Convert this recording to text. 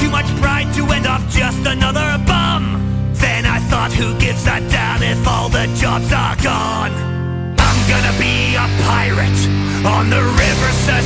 too much pride to end up just another bum. Then I thought, who gives a damn if all the jobs are gone? I'm gonna be a pirate on the riverside